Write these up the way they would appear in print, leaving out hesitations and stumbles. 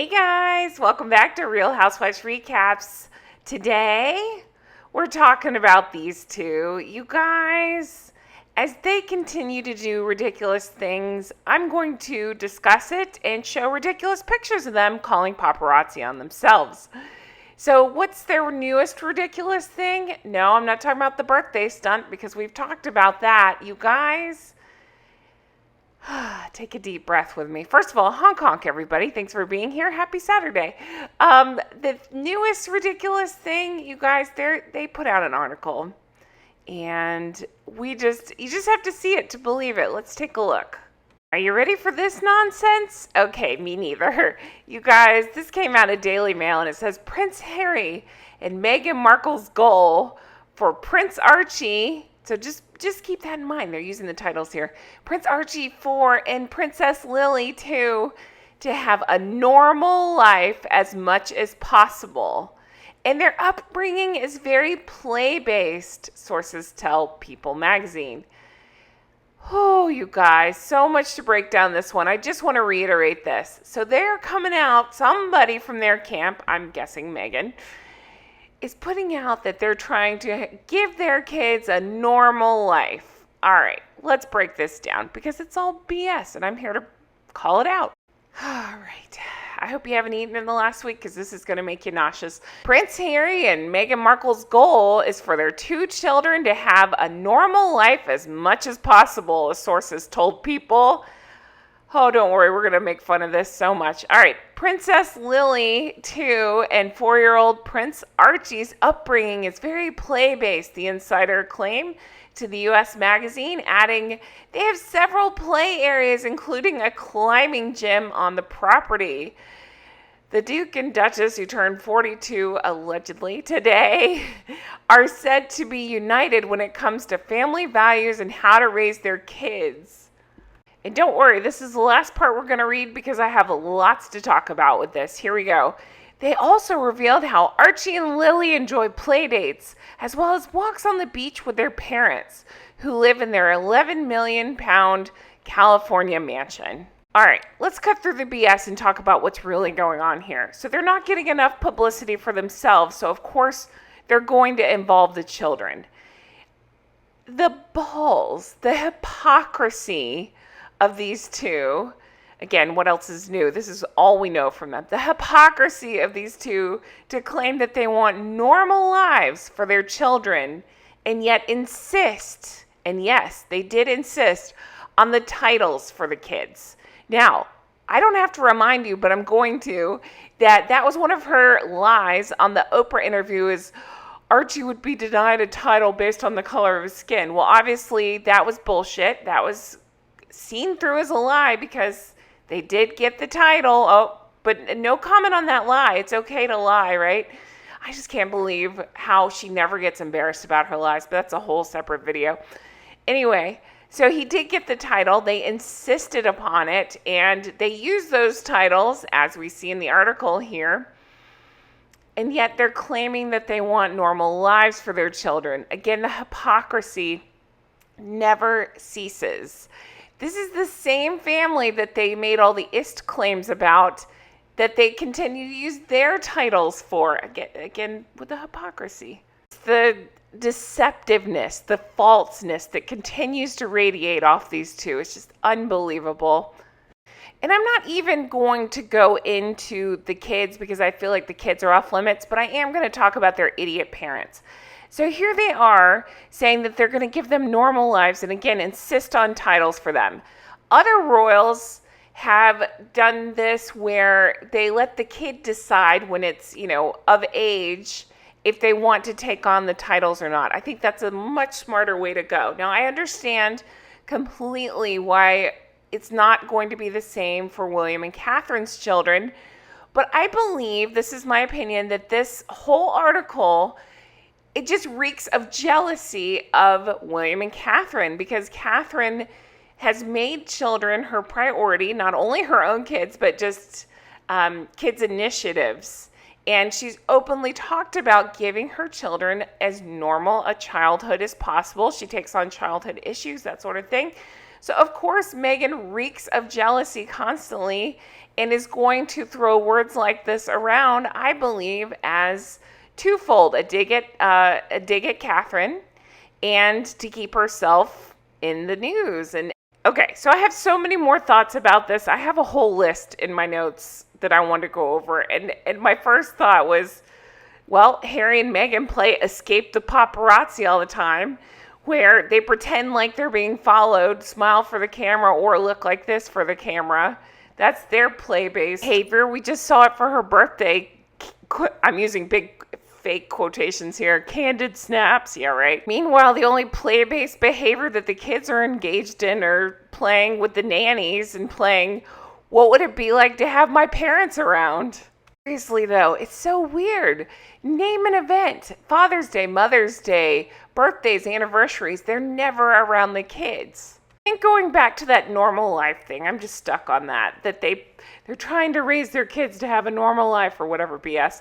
Hey guys, welcome back to Real Housewives Recaps. Today, we're talking about these two. You guys, as they continue to do ridiculous things, I'm going to discuss it and show ridiculous pictures of them calling paparazzi on themselves. So, what's their newest ridiculous thing? No, I'm not talking about the birthday stunt because we've talked about that. You guys, take a deep breath with me. First of all, honk honk, everybody. Thanks for being here. Happy Saturday. The newest ridiculous thing, you guys, they put out an article, and you just have to see it to believe it. Let's take a look. Are you ready for this nonsense? Okay, me neither. You guys, this came out of Daily Mail, and it says Prince Harry and Meghan Markle's goal for Prince Archie. So just keep that in mind. They're using the titles here. Prince Archie 4 and Princess Lily 2 to have a normal life as much as possible. And their upbringing is very play-based, sources tell People magazine. Oh, you guys, so much to break down this one. I just want to reiterate this. So they're coming out, somebody from their camp, I'm guessing Meghan, is putting out that they're trying to give their kids a normal life. All right, let's break this down because it's all BS and I'm here to call it out. All right, I hope you haven't eaten in the last week because this is going to make you nauseous. Prince Harry and Meghan Markle's goal is for their two children to have a normal life as much as possible, as sources told People. Oh, don't worry, we're going to make fun of this so much. All right, Princess Lily 2 and 4-year-old Prince Archie's upbringing is very play-based, the insider claimed to the U.S. magazine, adding they have several play areas, including a climbing gym on the property. The Duke and Duchess, who turned 42 allegedly today, are said to be united when it comes to family values and how to raise their kids. And don't worry, this is the last part we're going to read because I have lots to talk about with this. Here we go. They also revealed how Archie and Lily enjoy play dates, as well as walks on the beach with their parents, who live in their £11 million California mansion. All right, let's cut through the BS and talk about what's really going on here. So they're not getting enough publicity for themselves, so of course they're going to involve the children. The balls, the hypocrisy of these two. Again, what else is new? This is all we know from them. The hypocrisy of these two to claim that they want normal lives for their children and yet insist, and yes, they did insist, on the titles for the kids. Now, I don't have to remind you, but I'm going to, that was one of her lies on the Oprah interview is Archie would be denied a title based on the color of his skin. Well, obviously, that was bullshit. That was seen through as a lie because they did get the title. Oh, but no comment on that lie. It's okay to lie, right? I just can't believe how she never gets embarrassed about her lies, but that's a whole separate video. Anyway, so he did get the title. They insisted upon it, and they used those titles, as we see in the article here, and yet they're claiming that they want normal lives for their children. Again, the hypocrisy never ceases. This is the same family that they made all the ist claims about that they continue to use their titles for. Again with the hypocrisy. The deceptiveness, the falseness that continues to radiate off these two. It's just unbelievable. And I'm not even going to go into the kids because I feel like the kids are off limits, but I am going to talk about their idiot parents. So here they are saying that they're going to give them normal lives and again insist on titles for them. Other royals have done this where they let the kid decide when it's, of age if they want to take on the titles or not. I think that's a much smarter way to go. Now, I understand completely why it's not going to be the same for William and Catherine's children, but I believe, this is my opinion, that this whole article, it just reeks of jealousy of William and Catherine because Catherine has made children her priority, not only her own kids, but just kids' initiatives. And she's openly talked about giving her children as normal a childhood as possible. She takes on childhood issues, that sort of thing. So, of course, Meghan reeks of jealousy constantly and is going to throw words like this around, I believe, as twofold: a dig at Catherine, and to keep herself in the news. And okay, so I have so many more thoughts about this. I have a whole list in my notes that I want to go over. And my first thought was, well, Harry and Meghan play escape the paparazzi all the time, where they pretend like they're being followed, smile for the camera, or look like this for the camera. That's their play-based behavior. We just saw it for her birthday. I'm using big fake quotations here. Candid snaps. Yeah, right. Meanwhile, the only play-based behavior that the kids are engaged in are playing with the nannies and playing, what would it be like to have my parents around? Seriously, though, it's so weird. Name an event. Father's Day, Mother's Day, birthdays, anniversaries. They're never around the kids. I think going back to that normal life thing, I'm just stuck on that they're trying to raise their kids to have a normal life or whatever BS.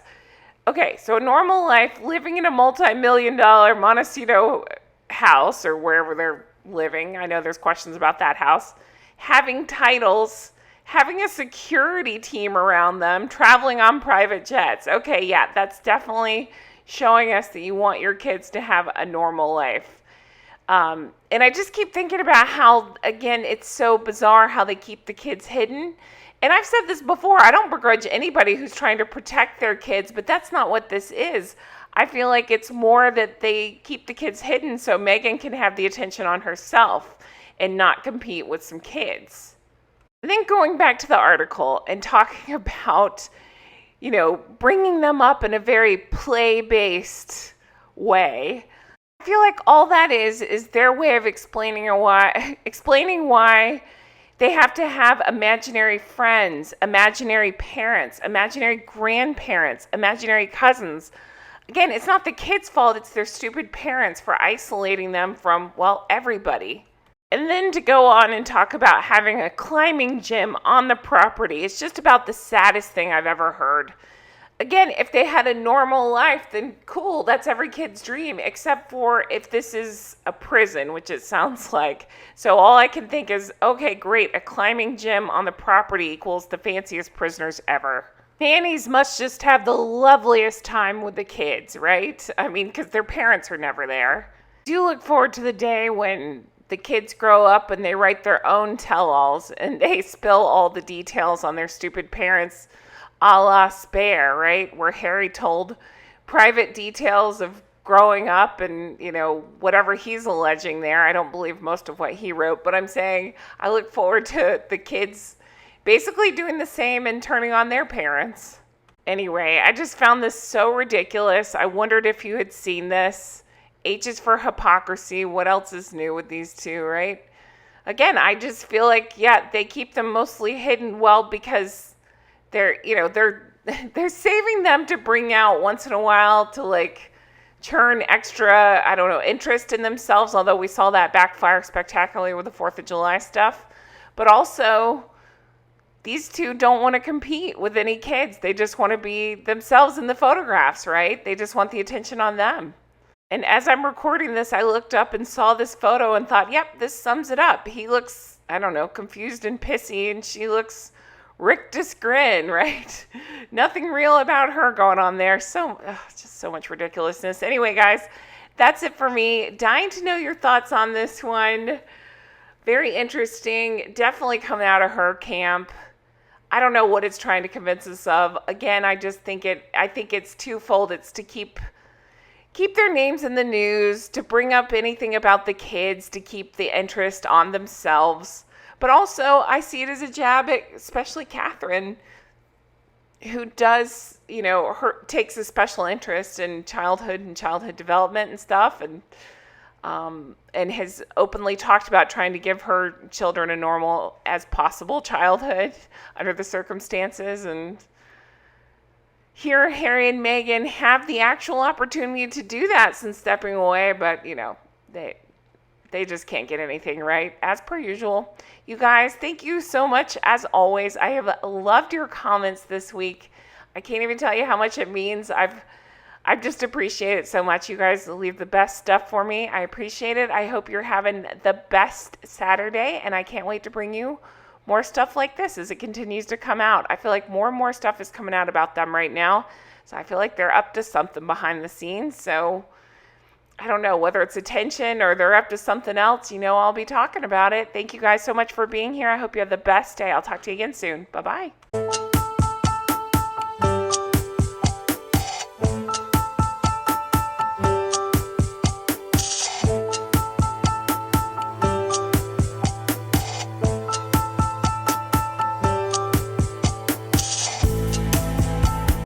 Okay, so a normal life, living in a multi-million-dollar Montecito house or wherever they're living. I know there's questions about that house. Having titles, having a security team around them, traveling on private jets. Okay, yeah, that's definitely showing us that you want your kids to have a normal life. And I just keep thinking about how, again, it's so bizarre how they keep the kids hidden. And I've said this before, I don't begrudge anybody who's trying to protect their kids, but that's not what this is. I feel like it's more that they keep the kids hidden so Meghan can have the attention on herself and not compete with some kids. I think going back to the article and talking about, bringing them up in a very play-based way, I feel like all that is their way of explaining why they have to have imaginary friends, imaginary parents, imaginary grandparents, imaginary cousins. Again, it's not the kids' fault, it's their stupid parents for isolating them from, well, everybody. And then to go on and talk about having a climbing gym on the property, it's just about the saddest thing I've ever heard. Again, if they had a normal life, then cool, that's every kid's dream, except for if this is a prison, which it sounds like. So all I can think is, okay, great, a climbing gym on the property equals the fanciest prisoners ever. Nannies must just have the loveliest time with the kids, right? I mean, because their parents are never there. I do look forward to the day when the kids grow up and they write their own tell-alls and they spill all the details on their stupid parents, a la Spare, right? Where Harry told private details of growing up and, whatever he's alleging there. I don't believe most of what he wrote, but I'm saying I look forward to the kids basically doing the same and turning on their parents. Anyway, I just found this so ridiculous. I wondered if you had seen this. H is for hypocrisy. What else is new with these two, right? Again, I just feel like, yeah, they keep them mostly hidden well because they're saving them to bring out once in a while to churn extra, interest in themselves, although we saw that backfire spectacularly with the 4th of July stuff. But also, these two don't want to compete with any kids. They just want to be themselves in the photographs, right? They just want the attention on them. And as I'm recording this, I looked up and saw this photo and thought, yep, this sums it up. He looks, confused and pissy, and she looks Rick Disgrin, right? Nothing real about her going on there. Just so much ridiculousness. Anyway, guys, that's it for me. Dying to know your thoughts on this one. Very interesting. Definitely coming out of her camp. I don't know what it's trying to convince us of. Again, I think it's twofold. It's to keep their names in the news, to bring up anything about the kids, to keep the interest on themselves. But also, I see it as a jab at especially Catherine, who does, takes a special interest in childhood and childhood development and stuff, and has openly talked about trying to give her children a normal as possible childhood under the circumstances. And here, Harry and Meghan have the actual opportunity to do that since stepping away, but, they just can't get anything right, as per usual. You guys, thank you so much, as always. I have loved your comments this week. I can't even tell you how much it means. I just appreciate it so much. You guys leave the best stuff for me. I appreciate it. I hope you're having the best Saturday, and I can't wait to bring you more stuff like this as it continues to come out. I feel like more and more stuff is coming out about them right now. So I feel like they're up to something behind the scenes. So I don't know whether it's attention or they're up to something else. I'll be talking about it. Thank you guys so much for being here. I hope you have the best day. I'll talk to you again soon. Bye-bye.